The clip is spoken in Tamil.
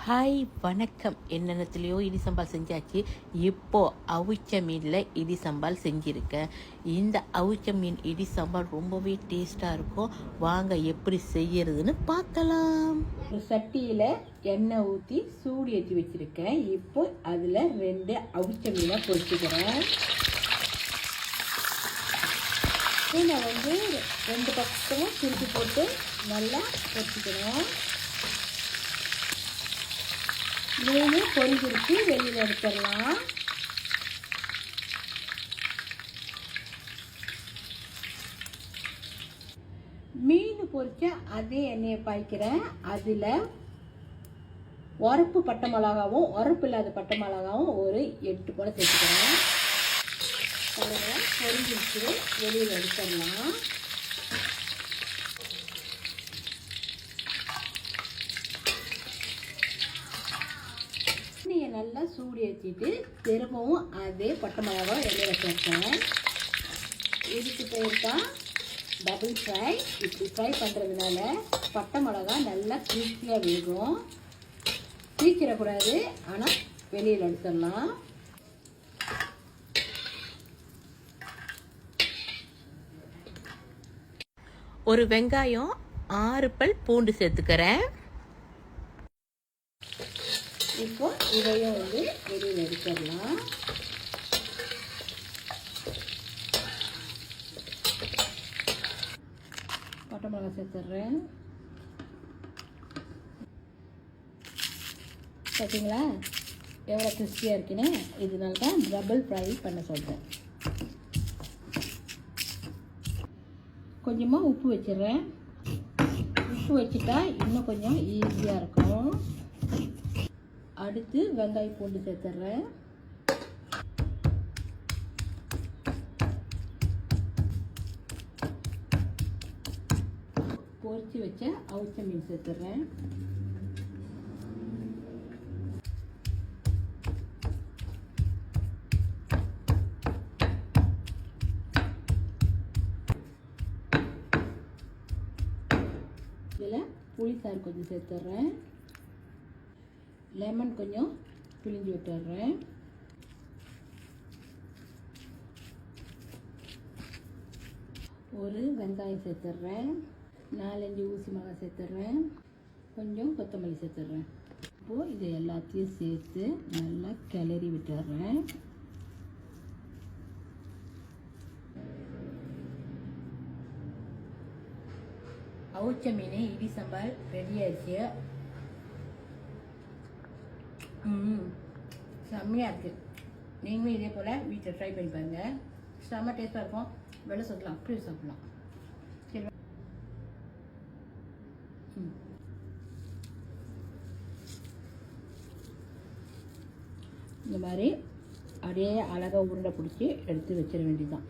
ஹாய் வணக்கம். என்னென்னத்துலேயோ இடி சம்பால் செஞ்சாச்சு. இப்போது அவிச்ச மீனில் இடி சம்பால் செஞ்சுருக்கேன். இந்த அவிச்ச மீன் இடி சம்பால் ரொம்பவே டேஸ்ட்டாக இருக்கும். வாங்க எப்படி செய்யறதுன்னு பார்க்கலாம். ஒரு சட்டியில் எண்ணெய் ஊற்றி சூடு ஏற்றி வச்சுருக்கேன். இப்போ அதில் 2 அவிச்ச மீனை பொரிச்சுக்கிறேன். மீனை 2 பக்கமும் திருப்பி போட்டு நல்லா பொரிச்சுக்கிறோம். மீன் பொரிஞ்சிருச்சு, வெளியில் எடுத்துடலாம். மீன் பொரிச்ச அதே எண்ணெயை பாய்க்கிறேன். அதில் உரப்பு பட்டை மிளகாவும் உரப்பு இல்லாத பட்டை மிளகாவும் ஒரு 8 போல சேர்த்துக்கிறேன். பொரிஞ்சிருச்சு, வெளியில் எடுத்துடலாம். நல்லா சூடு ஏற்றிட்டு திரும்பவும் அதே பட்டை மிளகா எண்ணெயில் சேர்த்தேன். இதுக்கு பேர் தான் டபுள் ஃப்ரை. இப்படி ஃப்ரை பண்ணுறதுனால பட்டை மிளகா நல்லா கிறிஸ்பியாக வேகும். தீச்சிடக்கூடாது, ஆனால் வெளியில் எடுத்துடலாம். ஒரு வெங்காயம் 6 பல் பூண்டு சேர்த்துக்கிறேன். இப்போ இதையும் வெளியில் எடுத்துடலாம். பட்டை மிளகா சேர்த்துட்றேன். பார்த்தீங்களா எவ்வளோ கிறிஸ்பியாக இருக்குன்னு? இதனால தான் டபுள் ஃப்ரை பண்ண சொல்கிறேன். கொஞ்சமாக உப்பு வச்சிடுறேன். உப்பு வச்சுட்டா இன்னும் கொஞ்சம் ஈஸியாக இருக்கும். அடுத்து வெங்காயம் பூண்டு சேர்த்துட்றேன். பொரிச்சு வச்ச அவிச்ச மீன் சேர்த்துட்றேன். இதில் புளிசாறு கொஞ்சம் சேர்த்துட்றேன். லெமன் கொஞ்சம் பிழிஞ்சு விட்டுறேன். ஒரு வெங்காயம் சேர்த்துட்றேன். 4-5 ஊசி மிளகாய் சேர்த்துட்றேன். கொஞ்சம் கொத்தமல்லி சேர்த்துட்றேன். இப்போது இது எல்லாத்தையும் சேர்த்து நல்லா கிளறி விட்டுறேன். அவிச்ச மீன் இடி சம்பால் ரெடி ஆயிடுச்சு. செம்மையாக இருக்குது. நீங்களும் இதே போல் வீட்டில் ட்ரை பண்ணி பாருங்கள். செம்ம டேஸ்ட்டாக இருக்கும். வெள்ளை சொல்லலாம், அப்படியே சாப்பிட்லாம். சரி, இந்த மாதிரி அப்படியே அழகாக உருண்டை பிடிச்சி எடுத்து வச்சிட வேண்டியதுதான்.